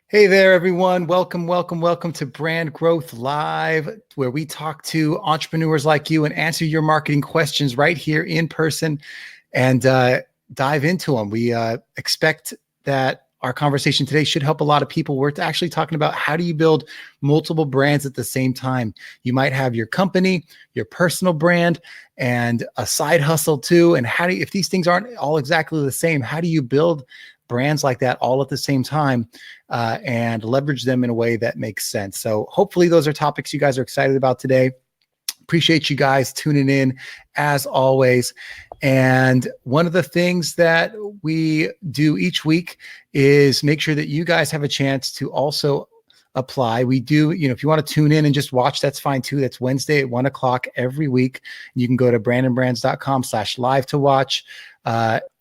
Hey there, everyone. Welcome to Brand Growth Live, where we talk to entrepreneurs like you and answer your marketing questions right here in person and dive into them. We expect that our conversation today should help a lot of people. We're actually talking about how do you build multiple brands at the same time. You might have your company, your personal brand, and a side hustle too. And how do you, if these things aren't all exactly the same, how do you build brands like that all at the same time and leverage them in a way that makes sense? So hopefully those are topics you guys are excited about today. Appreciate you guys tuning in as always. And one of the things that we do each week is make sure that you guys have a chance to also apply. We do, if you want to tune in and just watch, that's fine too. That's Wednesday at 1:00 every week. You can go to brandonbrands.com/live to watch.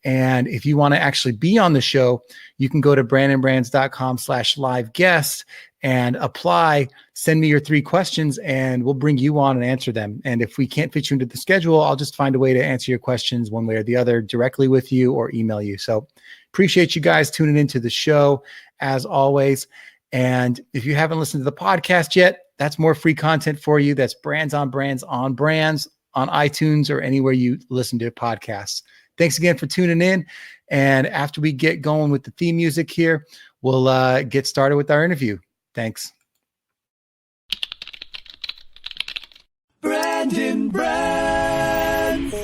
And if you want to actually be on the show, you can go to brandonbrands.com/live guest and apply. Send me your 3 questions and we'll bring you on and answer them. And if we can't fit you into the schedule, I'll just find a way to answer your questions one way or the other directly with you or email you. So appreciate you guys tuning into the show as always. And if you haven't listened to the podcast yet, that's more free content for you. That's Brands on Brands on Brands on iTunes or anywhere you listen to podcasts. Thanks again for tuning in. And after we get going with the theme music here, we'll get started with our interview. Thanks. Brandon Brands.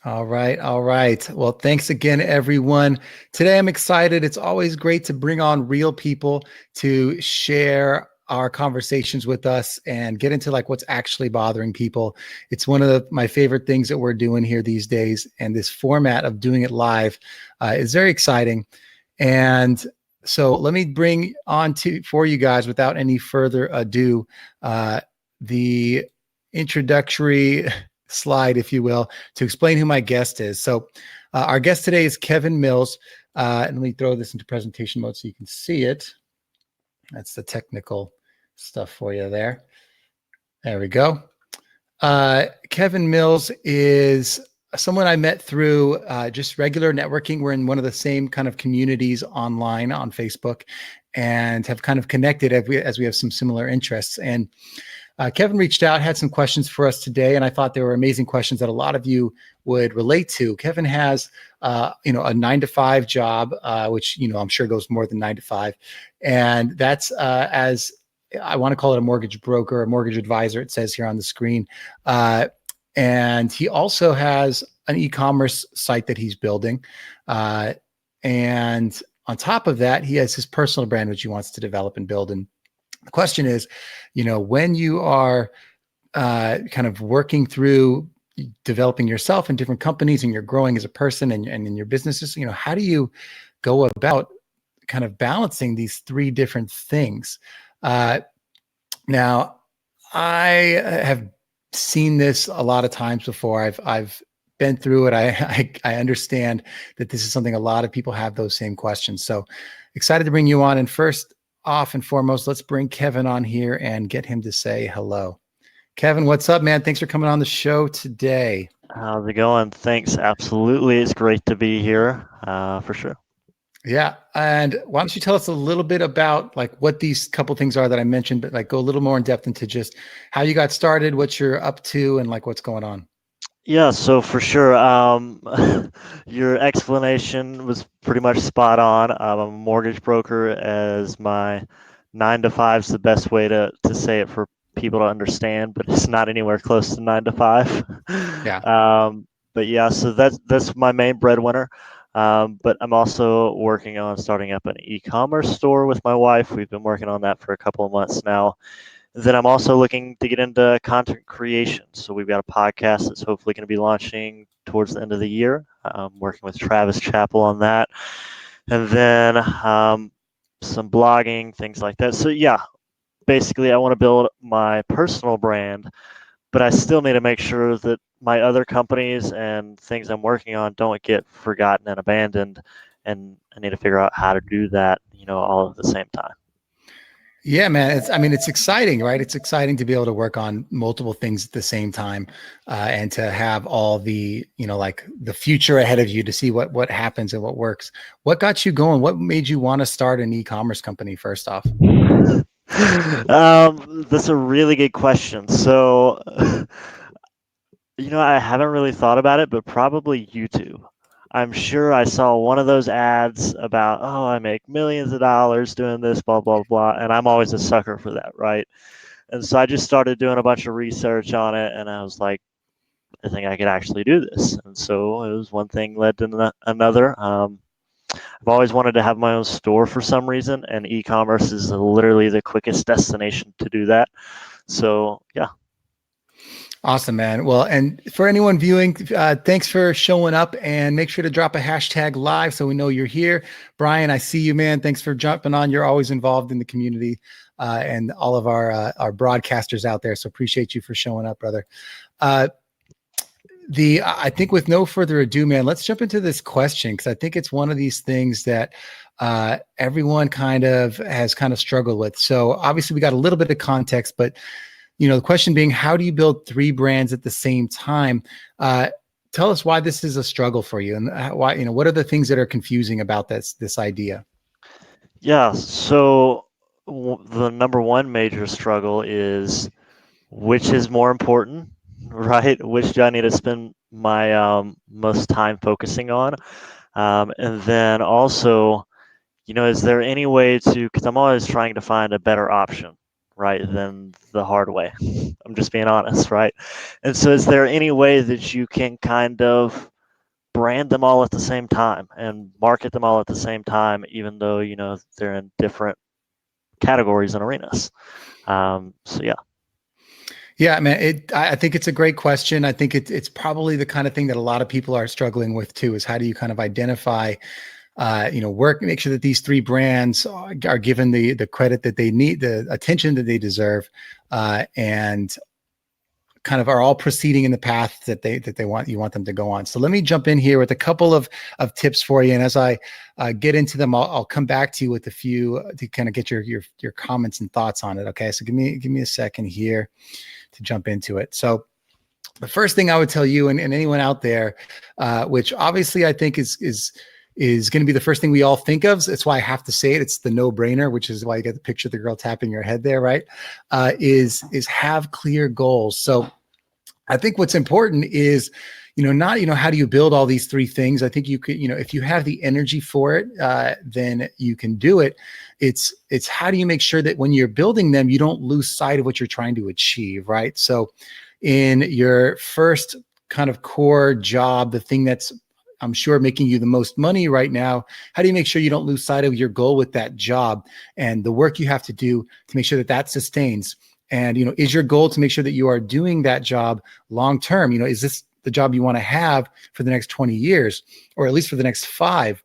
All right. Well, thanks again, everyone. Today, I'm excited. It's always great to bring on real people to share our conversations with us and get into like what's actually bothering people. It's one of my favorite things that we're doing here these days. And this format of doing it live is very exciting. And so let me bring on for you guys without any further ado, the introductory slide, if you will, to explain who my guest is. So our guest today is Kevin Mills. And let me throw this into presentation mode so you can see it. That's the technical stuff for you there. There we go. Kevin Mills is someone I met through just regular networking. We're in one of the same kind of communities online on Facebook and have kind of connected as we have some similar interests. And Kevin reached out, had some questions for us today, and I thought they were amazing questions that a lot of you would relate to. Kevin has, a 9-to-5 job, which, I'm sure goes more than 9 to 5. And that's as I want to call it a mortgage broker, a mortgage advisor, it says here on the screen. And he also has an e-commerce site that he's building. And on top of that, he has his personal brand, which he wants to develop and build. And the question is, when you are kind of working through developing yourself in different companies and you're growing as a person and in your businesses, how do you go about kind of balancing these 3 different things? Now, I have seen this a lot of times before. I've been through it. I understand that this is something a lot of people have those same questions. So excited to bring you on. And first off and foremost, let's bring Kevin on here and get him to say hello. Kevin, what's up, man? Thanks for coming on the show today. How's it going? Thanks. Absolutely. It's great to be here for sure. Yeah. And why don't you tell us a little bit about like what these couple things are that I mentioned, but like go a little more in depth into just how you got started, what you're up to, and like what's going on. Yeah, so for sure. Your explanation was pretty much spot on. I'm a mortgage broker, as my 9 to 5 is the best way to say it for people to understand, but it's not anywhere close to 9 to 5. Yeah. But yeah, so that's my main breadwinner. But I'm also working on starting up an e-commerce store with my wife. We've been working on that for a couple of months now. Then I'm also looking to get into content creation. So we've got a podcast that's hopefully going to be launching towards the end of the year. I'm working with Travis Chappell on that. And then some blogging, things like that. So yeah, basically I want to build my personal brand, but I still need to make sure that my other companies and things I'm working on don't get forgotten and abandoned. And I need to figure out how to do that, all at the same time. Yeah, man. It's exciting, right? It's exciting to be able to work on multiple things at the same time, and to have all the, like the future ahead of you to see what happens and what works. What got you going? What made you want to start an e-commerce company first off? That's a really good question. So, I haven't really thought about it, but probably YouTube. I'm sure I saw one of those ads about, oh, I make millions of dollars doing this, blah, blah, blah. And I'm always a sucker for that, right? And so I just started doing a bunch of research on it, and I was like, I think I could actually do this. And so it was one thing led to another. I've always wanted to have my own store for some reason, and e-commerce is literally the quickest destination to do that. So yeah. Awesome, man. Well, and for anyone viewing, thanks for showing up, and make sure to drop a hashtag live so we know you're here. Brian, I see you, man. Thanks for jumping on. You're always involved in the community, and all of our broadcasters out there. So appreciate you for showing up, brother. I think with no further ado, man, let's jump into this question, because I think it's one of these things that everyone has struggled with. So obviously we got a little bit of context, but the question being, how do you build three brands at the same time? Tell us why this is a struggle for you, and why, what are the things that are confusing about this idea? Yeah. So the number one major struggle is which is more important, right? Which do I need to spend my most time focusing on? And then also, is there any way to, because I'm always trying to find a better option, right, than the hard way. I'm just being honest, right? And so is there any way that you can kind of brand them all at the same time and market them all at the same time, even though, they're in different categories and arenas? So yeah. Yeah, man, I think it's a great question. I think it's probably the kind of thing that a lot of people are struggling with too, is how do you kind of identify, make sure that these three brands are given the credit that they need, the attention that they deserve, and kind of are all proceeding in the path that you want them to go on. So let me jump in here with a couple of tips for you. And as I get into them, I'll come back to you with a few to kind of get your comments and thoughts on it. Okay. So give me a second here to jump into it. So the first thing I would tell you, and anyone out there, which obviously I think is going to be the first thing we all think of. That's why I have to say it. It's the no-brainer, which is why you get the picture of the girl tapping your head there, right? Is have clear goals. So I think what's important is, not, how do you build all these three things? I think you could, if you have the energy for it, then you can do it. It's how do you make sure that when you're building them, you don't lose sight of what you're trying to achieve, right? So in your first kind of core job, the thing that's, I'm sure, making you the most money right now, how do you make sure you don't lose sight of your goal with that job and the work you have to do to make sure that that sustains? And, is your goal to make sure that you are doing that job long term? Is this the job you want to have for the next 20 years, or at least for the next 5?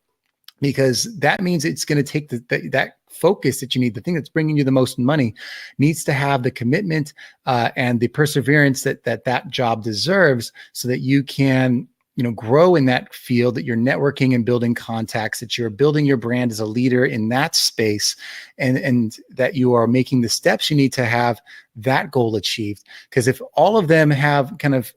Because that means it's going to take that focus that you need. The thing that's bringing you the most money needs to have the commitment and the perseverance that job deserves, so that you can grow in that field, that you're networking and building contacts, that you're building your brand as a leader in that space, and that you are making the steps you need to have that goal achieved. Because if all of them have kind of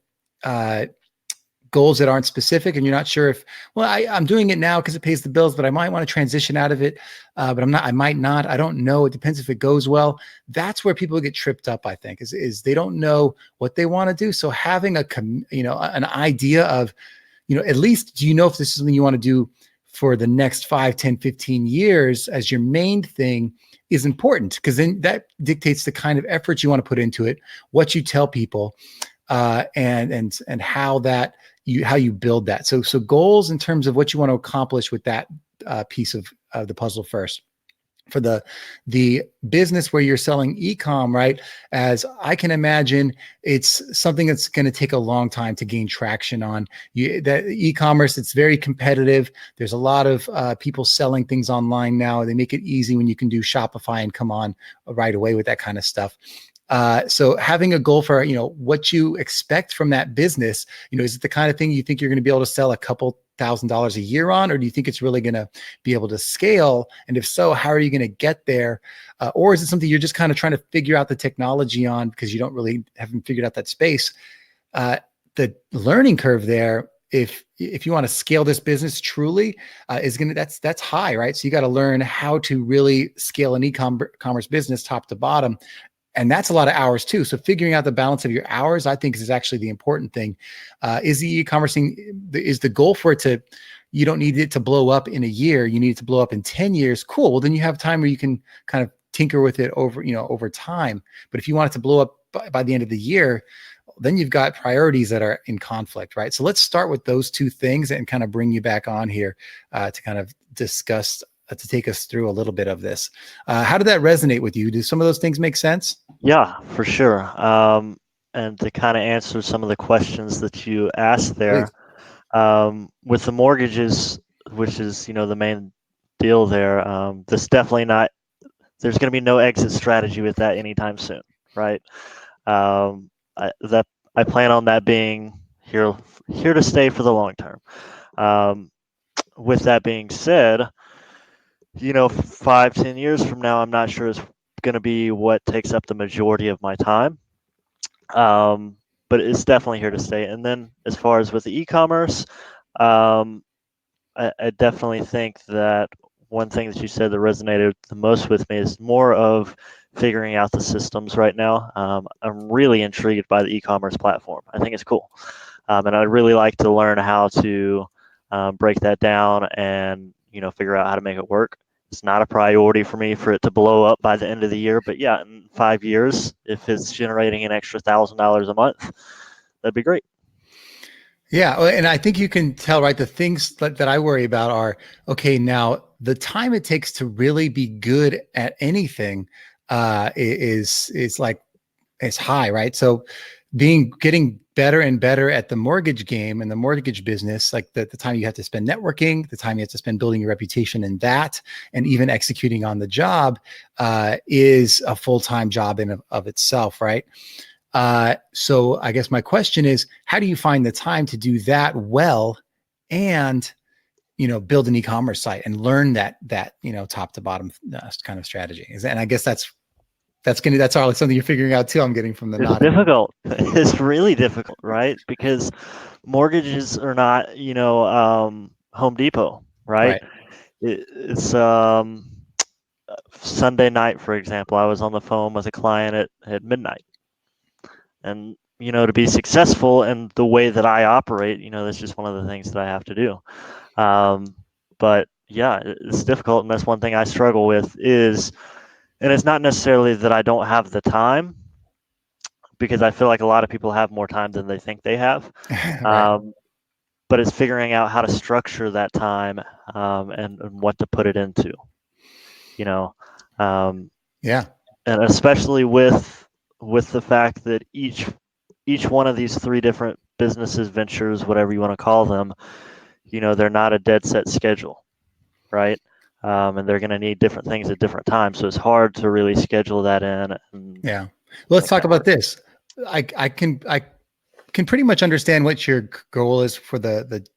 goals that aren't specific, and you're not sure if, well, I'm doing it now because it pays the bills, but I might want to transition out of it, but I might not, I don't know. It depends if it goes well. That's where people get tripped up, I think, is they don't know what they want to do. So having an idea of, at least, do you know if this is something you want to do for the next 5, 10, 15 years as your main thing is important, because then that dictates the kind of effort you want to put into it, what you tell people, and how you build that. So goals in terms of what you want to accomplish with that piece of the puzzle first. For the business where you're selling e-com, right? As I can imagine, it's something that's going to take a long time to gain traction on. That e-commerce, it's very competitive. There's a lot of people selling things online now. They make it easy when you can do Shopify and come on right away with that kind of stuff. So having a goal for, what you expect from that business, is it the kind of thing you think you're going to be able to sell a couple $1,000s a year on, or do you think it's really going to be able to scale? And if so, how are you going to get there? Or is it something you're just kind of trying to figure out the technology on because you haven't figured out that space? The learning curve there, if you want to scale this business truly, that's high, right? So you got to learn how to really scale an e-commerce business top to bottom. And that's a lot of hours too. So figuring out the balance of your hours, I think, is actually the important thing. Is the e-commerce thing, is the goal for it to, you don't need it to blow up in a year. You need it to blow up in 10 years. Cool. Well, then you have time where you can kind of tinker with it over time. But if you want it to blow up by the end of the year, then you've got priorities that are in conflict, right? So let's start with those two things and kind of bring you back on here to kind of discuss, to take us through a little bit of this. How did that resonate with you? Do some of those things make sense? Yeah, for sure. And to kind of answer some of the questions that you asked there, Please. with the mortgages, which is, the main deal there, this definitely not, there's going to be no exit strategy with that anytime soon, right? I plan on that being here to stay for the long term. With that being said, 5-10 years from now, I'm not sure is going to be what takes up the majority of my time. But it's definitely here to stay. And then as far as with the e-commerce, I definitely think that one thing that you said that resonated the most with me is more of figuring out the systems right now. I'm really intrigued by the e-commerce platform. I think it's cool. And I'd really like to learn how to break that down and, figure out how to make it work. It's not a priority for me for it to blow up by the end of the year, but yeah, in 5 years, if it's generating an extra $1,000 a month, that'd be great. Yeah. And I think you can tell, right? The things that I worry about are, okay, now the time it takes to really be good at anything is like, it's high, right? So getting better and better at the mortgage game and the mortgage business, like the time you have to spend networking, the time you have to spend building your reputation in that, and even executing on the job is a full-time job in of itself, right? So I guess my question is, how do you find the time to do that well and, build an e-commerce site and learn that, top to bottom kind of strategy? And I guess that's all something you're figuring out too. I'm getting from the It's nodding. difficult. It's really difficult, right? Because mortgages are not, Home Depot, right? Right. It's Sunday night, for example. I was on the phone with a client at midnight, and to be successful in the way that I operate, that's just one of the things that I have to do. But yeah, it's difficult, and that's one thing I struggle with is, and it's not necessarily that I don't have the time, because I feel like a lot of people have more time than they think they have. Right. But it's figuring out how to structure that time, and what to put it into, you know. Yeah. And especially with the fact that each one of these three different businesses, ventures, whatever you want to call them, they're not a dead set schedule, right? And they're going to need different things at different times, so it's hard to really schedule that in. And Yeah. Well, let's talk about this. I can pretty much understand what your goal is for the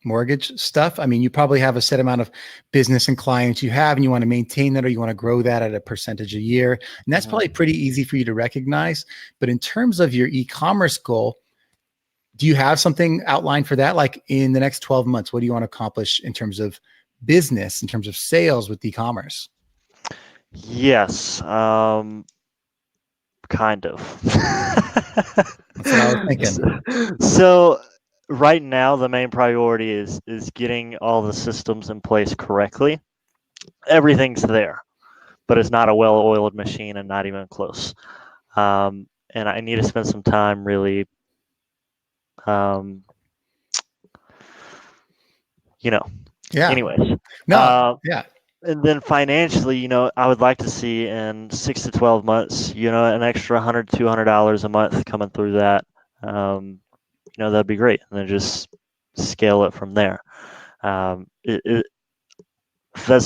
mortgage stuff. I mean, you probably have a set amount of business and clients you have, and you want to maintain that, or you want to grow that at a percentage a year. And that's probably pretty easy for you to recognize. But in terms of your e-commerce goal, do you have something outlined for that? Like in the next 12 months, what do you want to accomplish in terms of business, in terms of sales with e-commerce? Yes, kind of. That's what I was thinking. So right now, the main priority is getting all the systems in place correctly. Everything's there, but it's not a well-oiled machine and not even close. And I need to spend some time really, um, Yeah. anyways. No. Yeah. And then financially, I would like to see in 6 to 12 months, an extra $100, $200 a month coming through that. That'd be great. And then just scale it from there. That's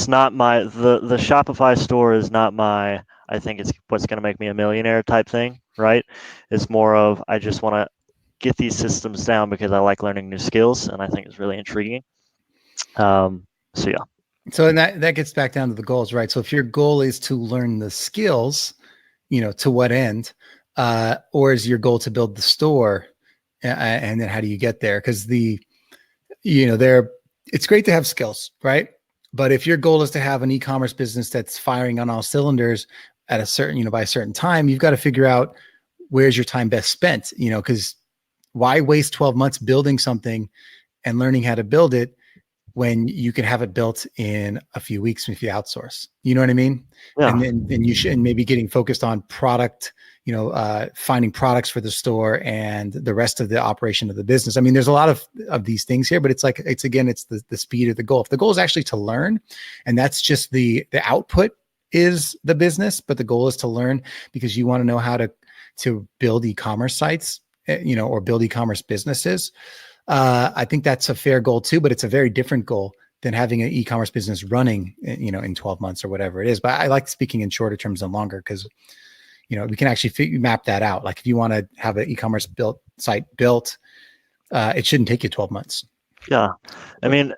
not the Shopify store is not my I think it's what's going to make me a millionaire type thing, right? It's more of I just want to get these systems down because I like learning new skills, and I think it's really intriguing. So yeah. So and that gets back down to the goals, right? So if your goal is to learn the skills, to what end, or is your goal to build the store, and then how do you get there? Because it's great to have skills, right? But if your goal is to have an e-commerce business that's firing on all cylinders at a certain, by a certain time, you've got to figure out where's your time best spent, because why waste 12 months building something and learning how to build it when you can have it built in a few weeks if you outsource, you know what I mean? Yeah. And then you should maybe getting focused on product, finding products for the store and the rest of the operation of the business. I mean, there's a lot of these things here, but it's the speed of the goal. If the goal is actually to learn, and that's just the output is the business, but the goal is to learn because you want to know how to build e-commerce sites, or build e-commerce businesses. I think that's a fair goal too, but it's a very different goal than having an e-commerce business running, in 12 months or whatever it is. But I like speaking in shorter terms than longer because, we can actually map that out. Like if you want to have an e-commerce site built, it shouldn't take you 12 months. Yeah. I mean,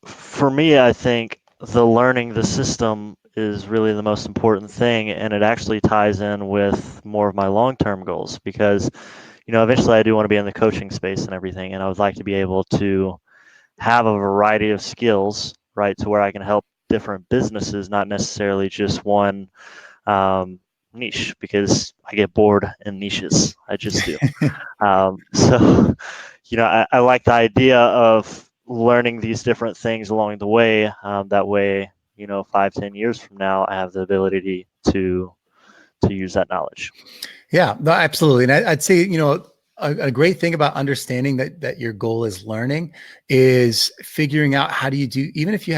for me, I think the learning the system is really the most important thing, and it actually ties in with more of my long-term goals because, eventually I do want to be in the coaching space and everything, and I would like to be able to have a variety of skills, right, to where I can help different businesses, not necessarily just one niche, because I get bored in niches. I just do. So, I like the idea of learning these different things along the way. That way, 5-10 years from now, I have the ability to use that knowledge. Yeah, no, absolutely. And I'd say, a great thing about understanding that your goal is learning is figuring out how do you do, even if you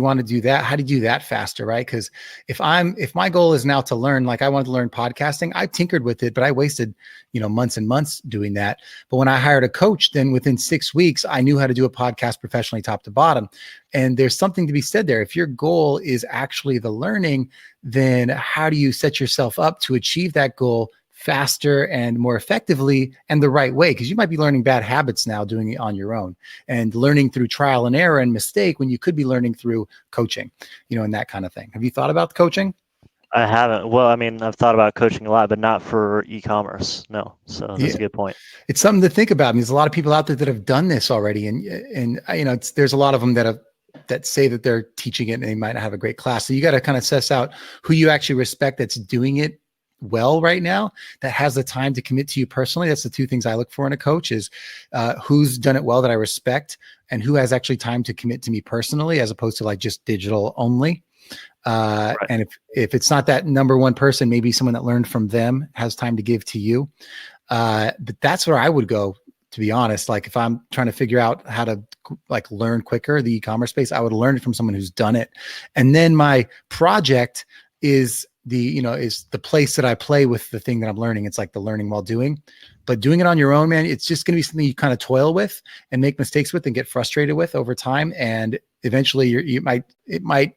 want to do that, how do you do that faster, right? Because if my goal is now to learn, like I wanted to learn podcasting, I tinkered with it, but I wasted, months and months doing that. But when I hired a coach, then within 6 weeks, I knew how to do a podcast professionally, top to bottom. And there's something to be said there. If your goal is actually the learning, then how do you set yourself up to achieve that goal faster and more effectively and the right way? Because you might be learning bad habits now doing it on your own and learning through trial and error and mistake when you could be learning through coaching, and that kind of thing. Have you thought about coaching? I haven't. Well, I mean, I've thought about coaching a lot, but not for e-commerce. No. So that's a good point. It's something to think about. I mean, there's a lot of people out there that have done this already. And there's a lot of them that say that they're teaching it and they might not have a great class. So you got to kind of suss out who you actually respect that's doing it well right now, that has the time to commit to you personally. That's the two things I look for in a coach is who's done it well that I respect and who has actually time to commit to me personally, as opposed to like just digital only. Right. And if it's not that number one person, maybe someone that learned from them has time to give to you. But that's where I would go, to be honest. Like if I'm trying to figure out how to like learn quicker, the e-commerce space, I would learn it from someone who's done it. And then my project is is the place that I play with the thing that I'm learning. It's like the learning while doing, but doing it on your own, man, it's just going to be something you kind of toil with and make mistakes with and get frustrated with over time. And eventually it might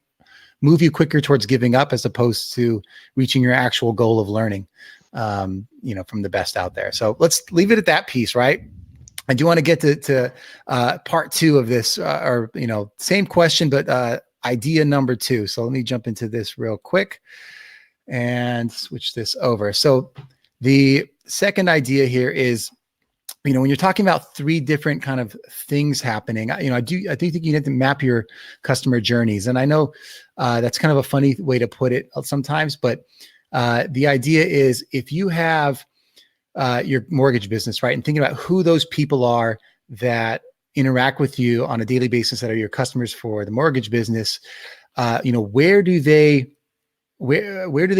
move you quicker towards giving up as opposed to reaching your actual goal of learning, from the best out there. So let's leave it at that piece, right? I do want to get to part two of this, same question, but idea number 2. So let me jump into this real quick and switch this over. So the second idea here is, when you're talking about 3 different kind of things happening, I do think you need to map your customer journeys. And I know that's kind of a funny way to put it sometimes, but the idea is if you have your mortgage business, right, and thinking about who those people are that interact with you on a daily basis that are your customers for the mortgage business, where do they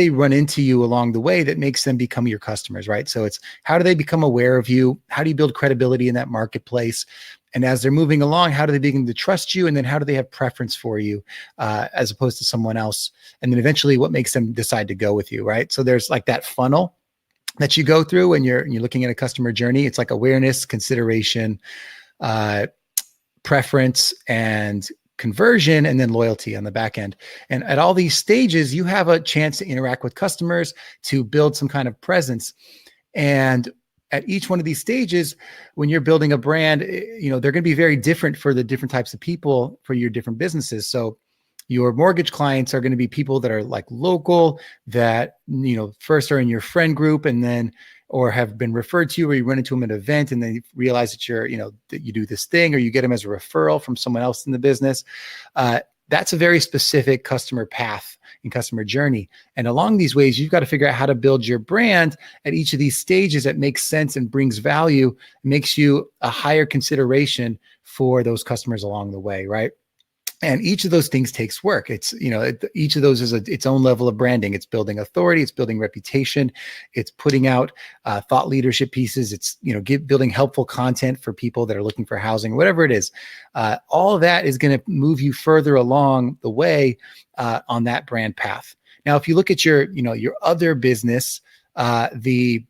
run into you along the way that makes them become your customers, right? So it's how do they become aware of you? How do you build credibility in that marketplace? And as they're moving along, how do they begin to trust you? And then how do they have preference for you as opposed to someone else? And then eventually what makes them decide to go with you, right? So there's like that funnel that you go through when you're looking at a customer journey. It's like awareness, consideration, preference, and conversion, and then loyalty on the back end. And at all these stages, you have a chance to interact with customers, to build some kind of presence. And at each one of these stages, when you're building a brand, they're going to be very different for the different types of people for your different businesses. So your mortgage clients are going to be people that are like local, that, first are in your friend group, and then, or have been referred to you, or you run into them at an event and they realize that that you do this thing, or you get them as a referral from someone else in the business. That's a very specific customer path and customer journey. And along these ways, you've got to figure out how to build your brand at each of these stages that makes sense and brings value, makes you a higher consideration for those customers along the way, right? And each of those things takes work. It's, each of those is its own level of branding. It's building authority. It's building reputation. It's putting out thought leadership pieces. It's, building helpful content for people that are looking for housing, whatever it is. All of that is going to move you further along the way on that brand path. Now, if you look at your other business, the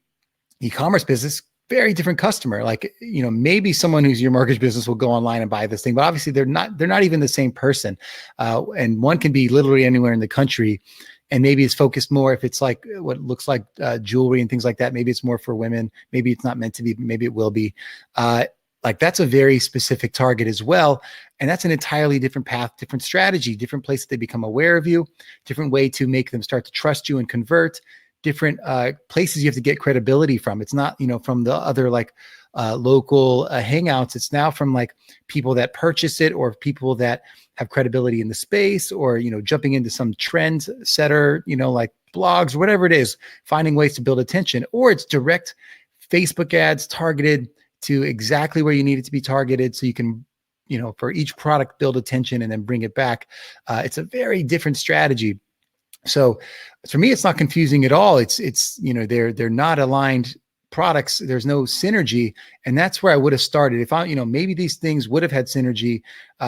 e-commerce business, very different customer. Like, maybe someone who's your mortgage business will go online and buy this thing, but obviously they're not even the same person. And one can be literally anywhere in the country. And maybe it's focused more, if it's like what looks like jewelry and things like that, maybe it's more for women. Maybe it's not meant to be, maybe it will be. Like, that's a very specific target as well. And that's an entirely different path, different strategy, different place that they become aware of you, different way to make them start to trust you and convert, different places you have to get credibility from. It's not, from the other local hangouts. It's now from like people that purchase it, or people that have credibility in the space, or, jumping into some trend setter, like blogs, whatever it is, finding ways to build attention. Or it's direct Facebook ads targeted to exactly where you need it to be targeted, so you can, for each product, build attention and then bring it back. It's a very different strategy. So for me, it's not confusing at all. It's they're not aligned products. There's no synergy. And that's where I would have started. If maybe these things would have had synergy,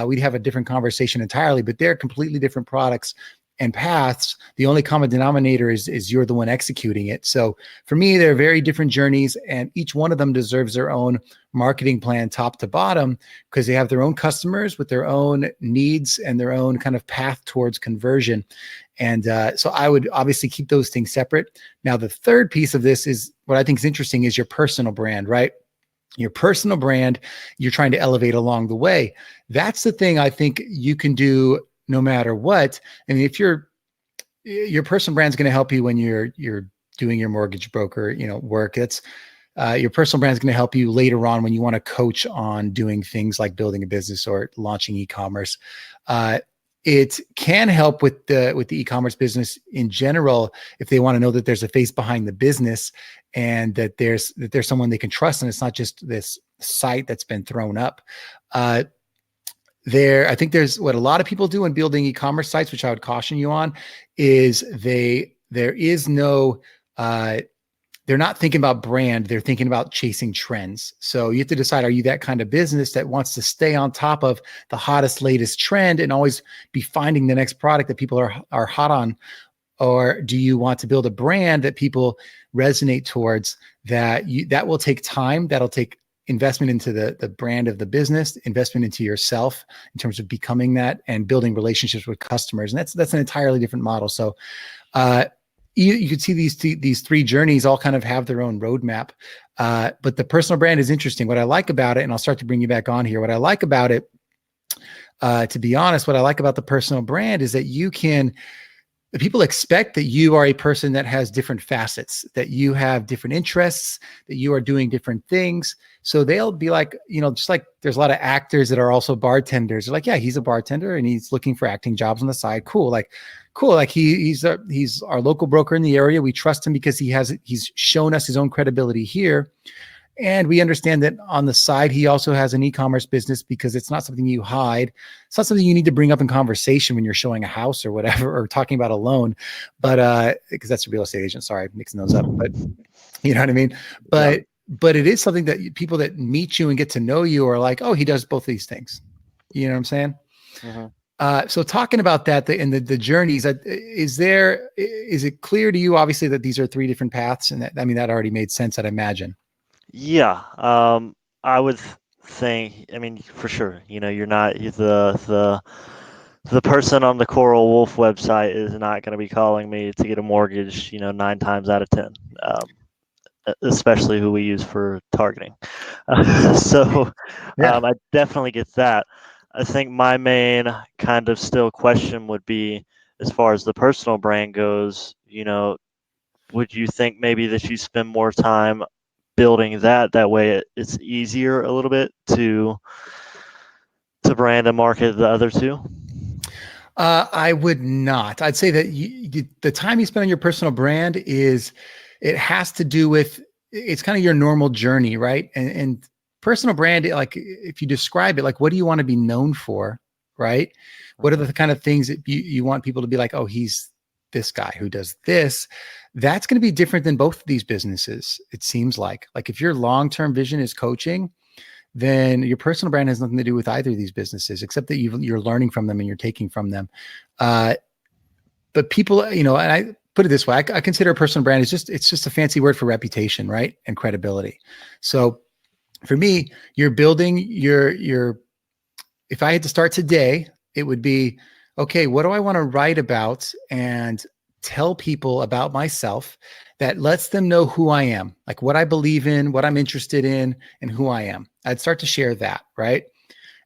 we'd have a different conversation entirely, but they're completely different products and paths. The only common denominator is you're the one executing it. So for me, they're very different journeys, and each one of them deserves their own marketing plan, top to bottom, because they have their own customers with their own needs and their own kind of path towards conversion. And so I would obviously keep those things separate. Now, the third piece of this is what I think is interesting, is your personal brand, right? Your personal brand, you're trying to elevate along the way. That's the thing I think you can do no matter what. I mean, if your personal brand is going to help you when you're doing your mortgage broker, work. That's your personal brand is going to help you later on when you want to coach on doing things like building a business or launching e-commerce. It can help with the e-commerce business in general, if they want to know that there's a face behind the business, and that there's someone they can trust, and it's not just this site that's been thrown up. I think there's what a lot of people do in building e-commerce sites, which I would caution you on, is there is no they're not thinking about brand. They're thinking about chasing trends. So you have to decide, are you that kind of business that wants to stay on top of the hottest, latest trend and always be finding the next product that people are hot on? Or do you want to build a brand that people resonate towards, that will take time, that'll take investment into the brand of the business, investment into yourself in terms of becoming that and building relationships with customers. And that's an entirely different model. So, you could see these three journeys all kind of have their own roadmap. But the personal brand is interesting. What I like about it, and I'll start to bring you back on here. What I like about it, to be honest, what I like about the personal brand is that people expect that you are a person that has different facets, that you have different interests, that you are doing different things. So they'll be like, just like there's a lot of actors that are also bartenders. They're like, yeah, he's a bartender and he's looking for acting jobs on the side. Cool. Like he's our local broker in the area. We trust him because he's shown us his own credibility here. And we understand that on the side, he also has an e-commerce business, because it's not something you hide. It's not something you need to bring up in conversation when you're showing a house or whatever, or talking about a loan, but because that's a real estate agent. Sorry, I'm mixing those up, but you know what I mean? But it is something that people that meet you and get to know you are like, oh, he does both these things. You know what I'm saying? Mm-hmm. So talking about that in the journeys, is it clear to you, obviously, that these are three different paths? And that already made sense, I'd imagine. Yeah, I would think, I mean, for sure, you're not the person on the Coral Wolf website is not going to be calling me to get a mortgage, 9 times out of 10, especially who we use for targeting. So Yeah. I definitely get that. I think my main kind of still question would be, as far as the personal brand goes, would you think maybe that you spend more time building that way it's easier a little bit to brand and market the other two? I would not. I'd say that the time you spend on your personal brand it has to do with, it's kind of your normal journey, right? And personal brand, like if you describe it, like what do you want to be known for, right? What are the kind of things that you want people to be like, oh, he's this guy who does this? That's going to be different than both of these businesses. It seems like if your long-term vision is coaching, then your personal brand has nothing to do with either of these businesses, except that you're learning from them and you're taking from them. But people, and I put it this way, I consider a personal brand it's just a fancy word for reputation, right? And credibility. So for me, you're building if I had to start today, it would be, okay, what do I want to write about and tell people about myself that lets them know who I am, like what I believe in, what I'm interested in, and who I am. I'd start to share that, right?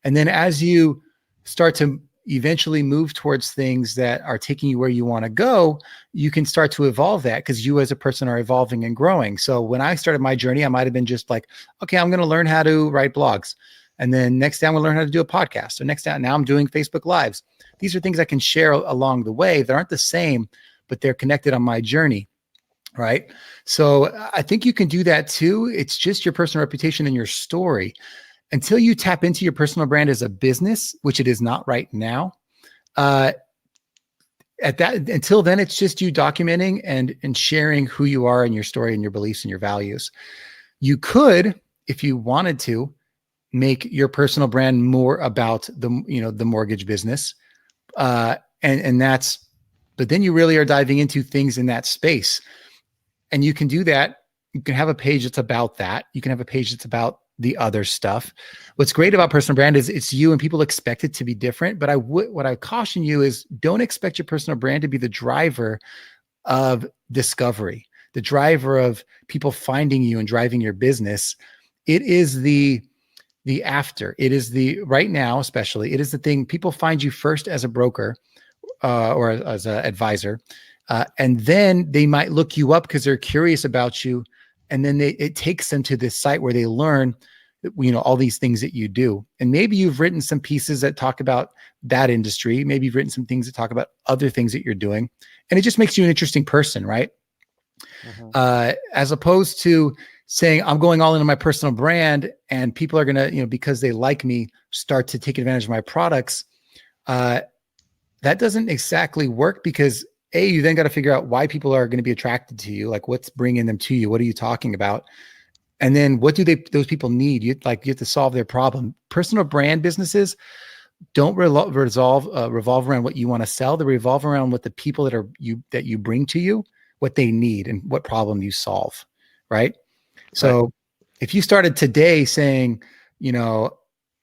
And then as you start to eventually move towards things that are taking you where you want to go, you can start to evolve that because you as a person are evolving and growing. So when I started my journey, I might have been just like, okay, I'm going to learn how to write blogs. And then next day I'm going to learn how to do a podcast. So next day, now I'm doing Facebook Lives. These are things I can share along the way that aren't the same, but they're connected on my journey. Right. So I think you can do that too. It's just your personal reputation and your story. Until you tap into your personal brand as a business, which it is not right now, until then, it's just you documenting and sharing who you are and your story and your beliefs and your values. You could, if you wanted to, make your personal brand more about the mortgage business, and that's. But then you really are diving into things in that space. And you can do that. You can have a page that's about that. You can have a page that's about the other stuff. What's great about personal brand is it's you, and people expect it to be different. But what I caution you is don't expect your personal brand to be the driver of discovery, the driver of people finding you and driving your business. It is the after. It is the right now, especially. It is the thing people find you first as a broker or as an advisor. And then they might look you up because they're curious about you. And then it takes them to this site where they learn, all these things that you do. And maybe you've written some pieces that talk about that industry. Maybe you've written some things that talk about other things that you're doing. And it just makes you an interesting person, right? Mm-hmm. As opposed to saying, I'm going all into my personal brand and people are going to, because they like me, start to take advantage of my products. That doesn't exactly work because you then got to figure out why people are going to be attracted to you. Like what's bringing them to you? What are you talking about? And then what do those people need? You have to solve their problem. Personal brand businesses don't revolve around what you want to sell. They revolve around what the people that you bring to you, what they need and what problem you solve. Right. So if you started today saying,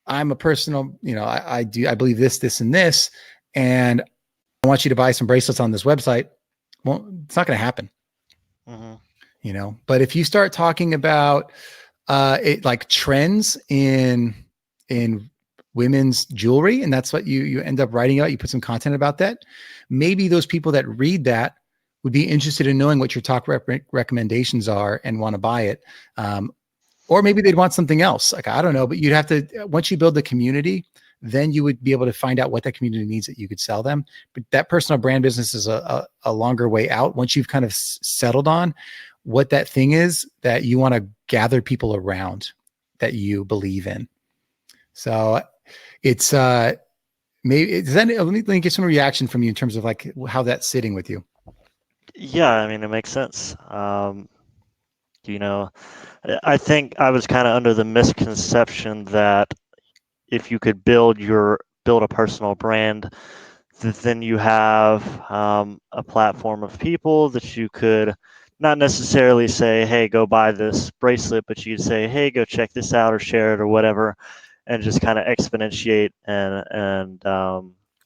I'm a personal, I believe this, and this, and I want you to buy some bracelets on this website. Well, it's not going to happen. Mm-hmm. But if you start talking about it, like trends in women's jewelry, and that's what you end up writing about, you put some content about that. Maybe those people that read that would be interested in knowing what your top recommendations are and want to buy it. Or maybe they'd want something else. Like, I don't know, but you'd have to, once you build the community, then you would be able to find out what that community needs that you could sell them. But that personal brand business is a longer way out. Once you've kind of settled on what that thing is that you want to gather people around that you believe in. So it's maybe, let me get some reaction from you in terms of like how that's sitting with you. Yeah, I mean, it makes sense. I think I was kind of under the misconception that if you could build a personal brand, then you have a platform of people that you could not necessarily say, hey, go buy this bracelet, but you could say, hey, go check this out or share it or whatever, and just kind of exponentiate and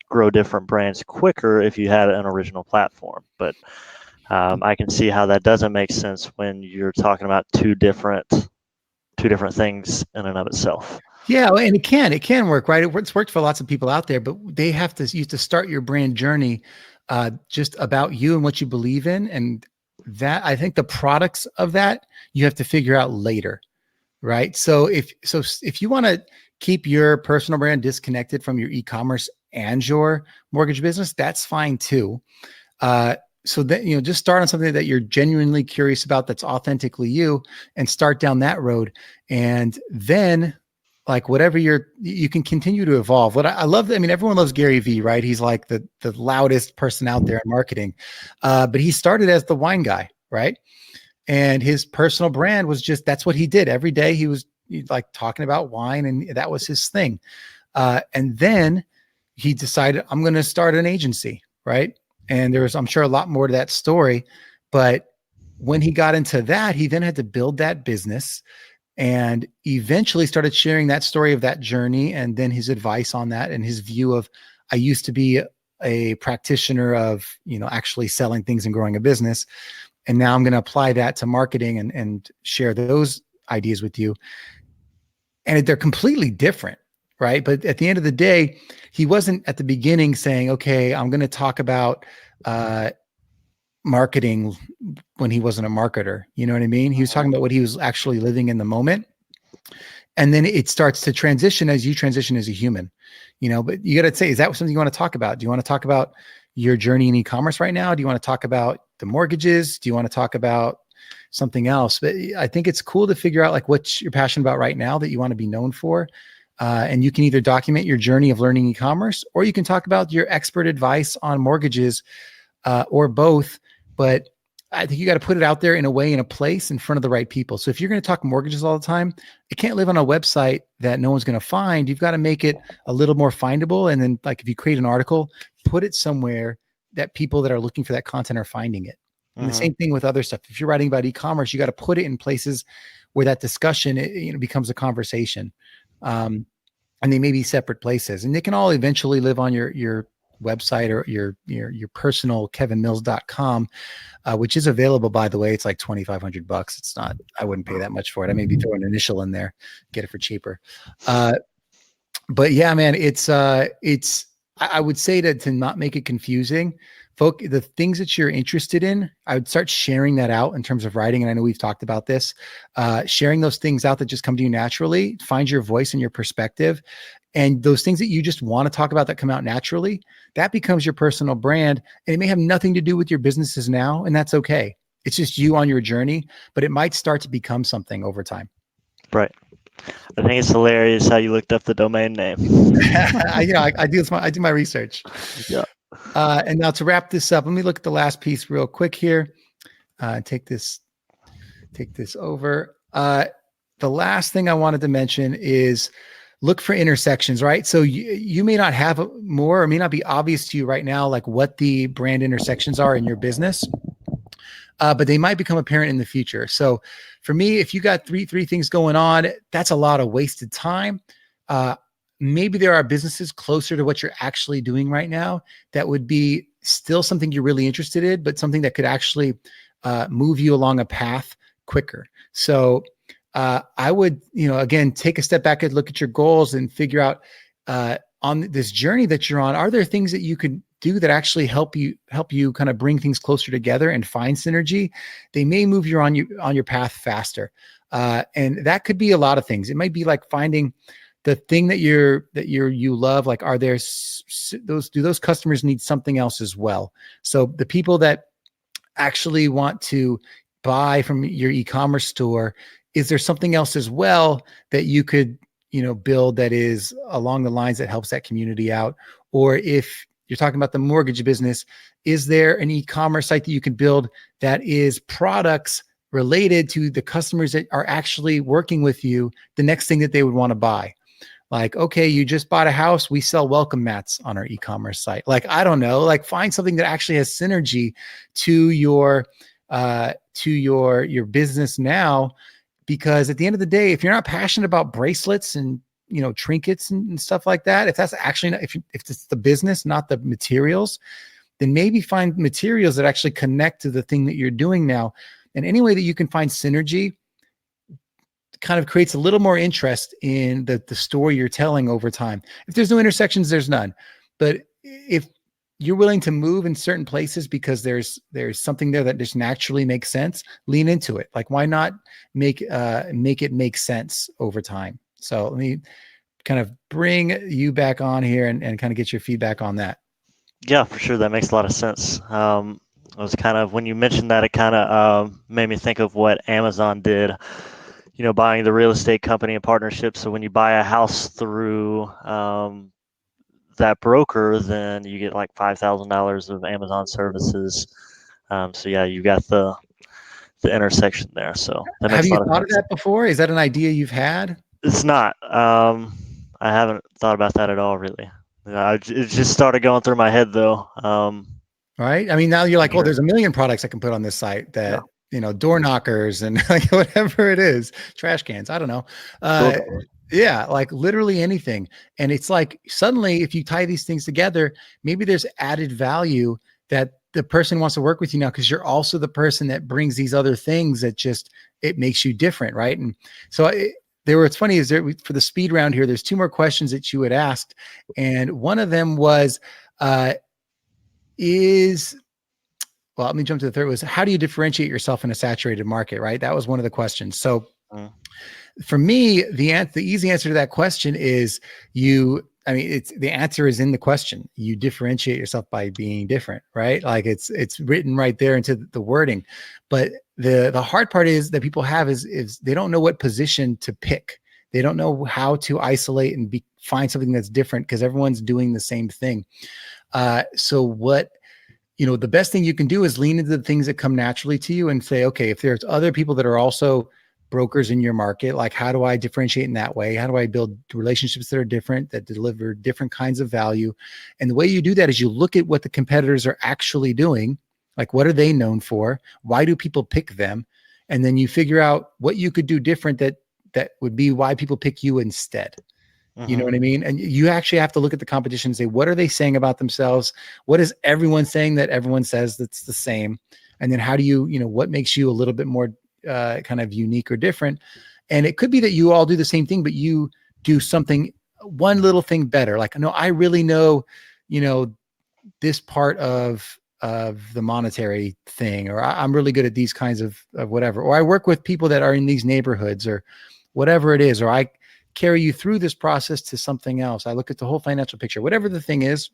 grow different brands quicker if you had an original platform. But I can see how that doesn't make sense when you're talking about two different things in and of itself. Yeah, and it can work, right? It's worked for lots of people out there, but you have to start your brand journey just about you and what you believe in, and that I think the products of that you have to figure out later, right? So if you want to keep your personal brand disconnected from your e-commerce and your mortgage business, that's fine too. Uh, so that, just start on something that you're genuinely curious about, that's authentically you, and start down that road. And then like whatever you can continue to evolve. What I love, I mean, everyone loves Gary Vee, right? He's like the loudest person out there in marketing. But he started as the wine guy, right? And his personal brand was that's what he did every day. He like talking about wine, and that was his thing. And then he decided, I'm going to start an agency, right? And there's, I'm sure, a lot more to that story. But when he got into that, he then had to build that business and eventually started sharing that story of that journey and then his advice on that and his view of, I used to be a practitioner of, actually selling things and growing a business. And now I'm going to apply that to marketing and share those ideas with you. And they're completely different, right? But at the end of the day, he wasn't at the beginning saying, okay, I'm going to talk about marketing when he wasn't a marketer. You know what I mean? He was talking about what he was actually living in the moment. And then it starts to transition as you transition as a human, but you got to say, is that something you want to talk about? Do you want to talk about your journey in e-commerce right now? Do you want to talk about the mortgages? Do you want to talk about something else? But I think it's cool to figure out like what you're passionate about right now that you want to be known for. And you can either document your journey of learning e-commerce, or you can talk about your expert advice on mortgages, or both. But I think you got to put it out there in a way, in a place, in front of the right people. So if you're going to talk mortgages all the time, it can't live on a website that no one's going to find. You've got to make it a little more findable. And then like if you create an article, put it somewhere that people that are looking for that content are finding it. And the same thing with other stuff. If you're writing about e-commerce, you got to put it in places where that discussion becomes a conversation. And they may be separate places, and they can all eventually live on your website or your personal kevinmills.com, which is available, by the way. It's like $2,500. It's not, I wouldn't pay that much for it. I maybe throw an initial in there, get it for cheaper. But yeah, man, I would say to not make it confusing, the things that you're interested in, I would start sharing that out in terms of writing. And I know we've talked about this, sharing those things out that just come to you naturally. Find your voice and your perspective. And those things that you just want to talk about that come out naturally, that becomes your personal brand. And it may have nothing to do with your businesses now, and that's okay. It's just you on your journey, but it might start to become something over time. Right. I think it's hilarious how you looked up the domain name. I do my research. Yeah. And now to wrap this up, let me look at the last piece real quick here. Take this over. The last thing I wanted to mention is look for intersections, right? So you may not have more, or may not be obvious to you right now, like what the brand intersections are in your business, but they might become apparent in the future. So for me, if you got three things going on, that's a lot of wasted time. Maybe there are businesses closer to what you're actually doing right now that would be still something you're really interested in, but something that could actually move you along a path quicker. So I would, again, take a step back and look at your goals and figure out on this journey that you're on, are there things that you could do that actually help you kind of bring things closer together and find synergy? They may move you on your path faster. And that could be a lot of things. It might be like finding the thing that you love. Like, are there do those customers need something else as well? So the people that actually want to buy from your e-commerce store, is there something else as well that you could, build that is along the lines that helps that community out? Or if you're talking about the mortgage business, is there an e-commerce site that you can build that is products related to the customers that are actually working with you, the next thing that they would want to buy? Like, okay, you just bought a house, we sell welcome mats on our e-commerce site. Like, I don't know, like find something that actually has synergy to your to your business now, because at the end of the day, if you're not passionate about bracelets and trinkets and stuff like that, if that's actually not, if it's the business, not the materials, then maybe find materials that actually connect to the thing that you're doing now. And any way that you can find synergy kind of creates a little more interest in the story you're telling over time. If there's no intersections, there's none. But if you're willing to move in certain places because there's something there that just naturally makes sense, lean into it. Like, why not make it make sense over time? So let me kind of bring you back on here and kind of get your feedback on that. Yeah, for sure. That makes a lot of sense. I was kind of, when you mentioned that, it kind of made me think of what Amazon did, buying the real estate company in partnership. So when you buy a house through that broker, then you get like $5,000 of Amazon services. So yeah, you got the intersection there. So that Have makes a you lot of thought of sense. that before? Is that an idea you've had? It's not. I haven't thought about that at all, really. It just started going through my head though. Right. I mean, now you're For like, oh, sure. there's a million products I can put on this site Yeah. that, door knockers and like whatever it is, trash cans. I don't know. Uh, Totally. yeah, like literally anything. And it's like suddenly, if you tie these things together, maybe there's added value that the person wants to work with you now because you're also the person that brings these other things that just it makes you different, right? And so it's funny is there for the speed round here. There's two more questions that you had asked, and one of them was. Is well, let me jump to the third was how do you differentiate yourself in a saturated market, right? That was one of the questions. So Mm. for me, the easy answer to that question is it's the answer is in the question. You differentiate yourself by being different, right? Like it's written right there into the wording. But the hard part is that people have is they don't know what position to pick. They don't know how to isolate and find something that's different because everyone's doing the same thing. So what the best thing you can do is lean into the things that come naturally to you and say, okay, if there's other people that are also brokers in your market, like how do I differentiate in that way? How do I build relationships that are different, that deliver different kinds of value? And the way you do that is you look at what the competitors are actually doing. Like, what are they known for? Why do people pick them? And then you figure out what you could do different that would be why people pick you instead. You know Mm-hmm. what I mean? And you actually have to look at the competition and say, what are they saying about themselves? What is everyone saying that everyone says that's the same? And then how do what makes you a little bit more kind of unique or different? And it could be that you all do the same thing, but you do something, one little thing better. Like, no, I really know, this part of the monetary thing, or I'm really good at these kinds of whatever, or I work with people that are in these neighborhoods or whatever it is, or I carry you through this process to something else. I look at the whole financial picture, whatever the thing is.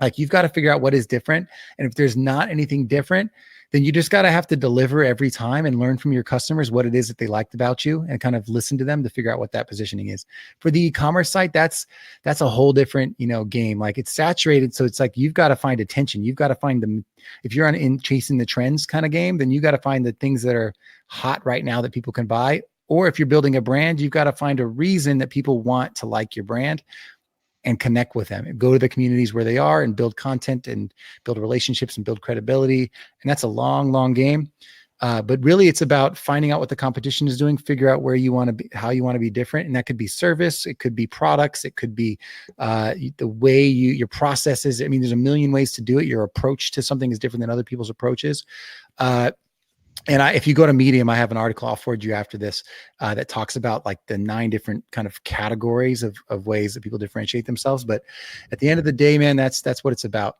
Like, you've got to figure out what is different. And if there's not anything different, then you just got to have to deliver every time and learn from your customers what it is that they liked about you and kind of listen to them to figure out what that positioning is. For the e-commerce site, that's a whole different, game. Like, it's saturated. So it's like, you've got to find attention. You've got to find them. If you're in chasing the trends kind of game, then you got to find the things that are hot right now that people can buy. Or if you're building a brand, you've got to find a reason that people want to like your brand and connect with them and go to the communities where they are and build content and build relationships and build credibility. And that's a long, long game. But really it's about finding out what the competition is doing, figure out where you want to be, how you want to be different. And that could be service. It could be products. It could be the way your processes. I mean, there's a million ways to do it. Your approach to something is different than other people's approaches. And if you go to Medium, I have an article I'll forward you after this that talks about like the 9 different kind of categories of ways that people differentiate themselves. But at the end of the day, man, that's what it's about.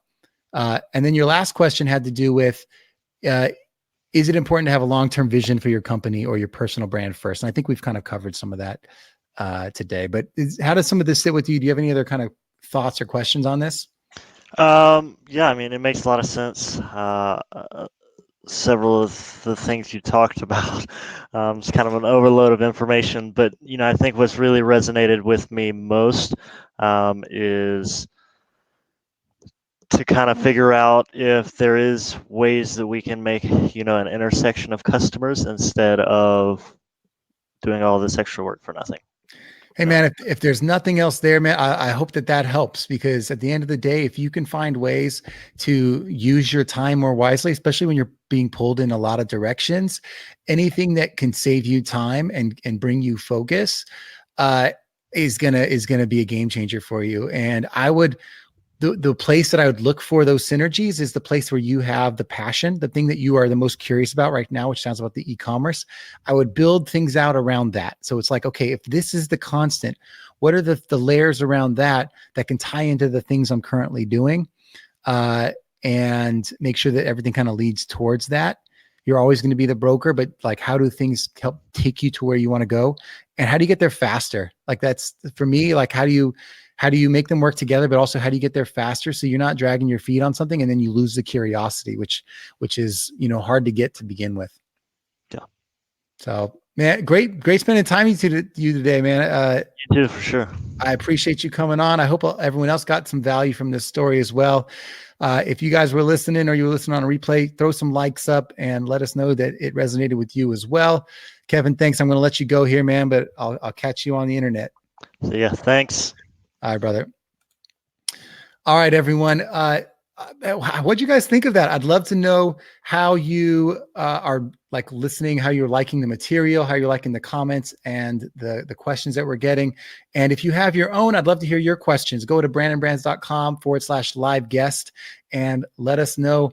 And then your last question had to do with, is it important to have a long-term vision for your company or your personal brand first? And I think we've kind of covered some of that today. But how does some of this sit with you? Do you have any other kind of thoughts or questions on this? Yeah, I mean, it makes a lot of sense. Several of the things you talked about. It's kind of an overload of information, but I think what's really resonated with me most is to kind of figure out if there is ways that we can make an intersection of customers instead of doing all this extra work for nothing. Hey man, if there's nothing else there, man, I hope that helps, because at the end of the day, if you can find ways to use your time more wisely, especially when you're being pulled in a lot of directions, anything that can save you time and bring you focus, uh, is gonna be a game changer for you. And I would the place that I would look for those synergies is the place where you have the passion, the thing that you are the most curious about right now, which sounds about the e-commerce. I would build things out around that. So it's like, okay, if this is the constant, what are the layers around that that can tie into the things I'm currently doing? And make sure that everything kind of leads towards that. You're always going to be the broker, but like, how do things help take you to where you want to go? And how do you get there faster? Like, that's for me, like, how do you make them work together, but also how do you get there faster so you're not dragging your feet on something and then you lose the curiosity, which is, hard to get to begin with. Yeah. So man, great spending time with you today, man. You too, for sure. I appreciate you coming on. I hope everyone else got some value from this story as well. If you guys were listening or you were listening on a replay, throw some likes up and let us know that it resonated with you as well. Kevin, thanks. I'm going to let you go here, man, but I'll catch you on the internet. So yeah, thanks. All right, brother. All right, everyone. What do you guys think of that? I'd love to know how you are like listening, how you're liking the material, how you're liking the comments and the questions that we're getting. And if you have your own, I'd love to hear your questions. Go to brandonbrands.com/live guest and let us know.